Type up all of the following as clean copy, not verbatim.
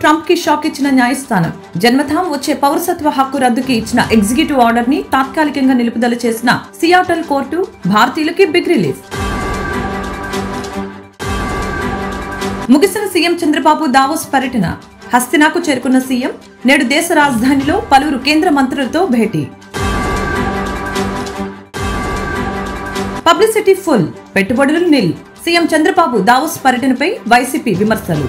Trump కి shock ఇచ్చిన న్యాయస్థానం. జన్మథాం వచ్చే పౌరసత్వ హక్కు రద్దుకి ఇచ్చిన ఎగ్జిక్యూటివ్ ఆర్డర్ ని తాత్కాలికంగా నిలుపుదల చేసిన సియాటల్ కోర్టు భారతీయులకి బిగ్ రిలీఫ్. ముగిసిన సీఎం చంద్రబాబు దావోస్ పర్యటన. హస్తినాకు చేరుకున్న సీఎం నేడు దేశ రాజధానిలో పలువురు కేంద్ర మంత్రులతో భేటీ. పబ్లిసిటీ ఫుల్, పెట్టుబడులు నిల్. సీఎం చంద్రబాబు దావోస్ పర్యటనపై వైసీపీ విమర్శలు.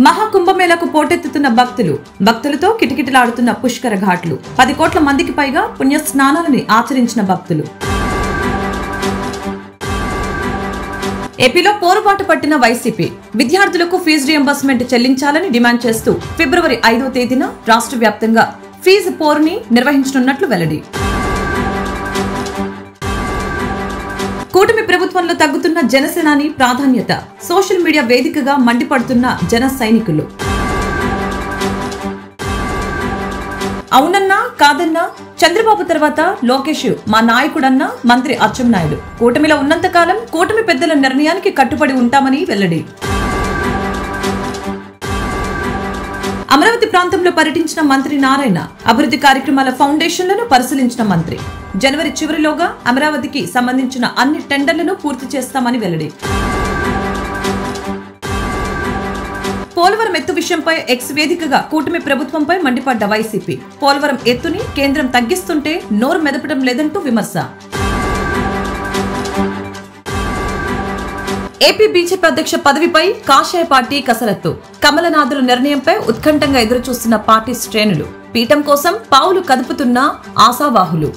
మహాకుంభమేళకు పోటెత్తుతున్న భక్తులతో కిటకిటలాడుతున్న పుష్కర ఘాట్లు. 10 కోట్ల మందికి పైగా పుణ్య స్నానాలని ఆచరించిన భక్తులు. ఏపీలో పోరుబాటు పట్టిన వైసీపీ. విద్యార్థులకు ఫీజు రియంబర్స్మెంట్ చెల్లించాలని డిమాండ్ చేస్తూ ఫిబ్రవరి 5వ తేదీన రాష్ట్ర వ్యాప్తంగా ఫీజు పోరుని నిర్వహించనున్నట్లు వెల్లడి. కూటమి ప్రభుత్వంలో తగ్గుతున్న జనసేనాని ప్రాధాన్యత. సోషల్ మీడియా వేదికగా మండిపడుతున్న జన సైనికులు. అవునన్నా కాదన్నా చంద్రబాబు తర్వాత లోకేష్ మా నాయకుడన్న మంత్రి అచ్చెన్నాయుడు. కూటమిలో ఉన్నంతకాలం కూటమి పెద్దల నిర్ణయానికి కట్టుబడి ఉంటామని వెల్లడి. అమరావతి ప్రాంతంలో పర్యటించిన మంత్రి నారాయణ. అభివృద్ధి కార్యక్రమాల ఫౌండేషన్లను పరిశీలించిన మంత్రి. జనవరి చివరిలోగా అమరావతికి సంబంధించిన అన్ని టెండర్లను పూర్తి చేస్తామని వెల్లడి. పోలవరం ఎత్తు విషయంపై ఎక్స్ వేదికగా కూటమి ప్రభుత్వంపై మండిపడ్డ వైసీపీ. పోలవరం ఎత్తుని కేంద్రం తగ్గిస్తుంటే నోరు మెదపడం లేదంటూ విమర్శ. ఏపీ బీజేపీ అధ్యక్ష పదవిపై కాషాయ పార్టీ కసరత్తు. కమలనాథుల నిర్ణయంపై ఉత్కంఠంగా ఎదురుచూస్తున్న పార్టీ శ్రేణులు. పీఠం కోసం పావులు కదుపుతున్న ఆశావాహులు.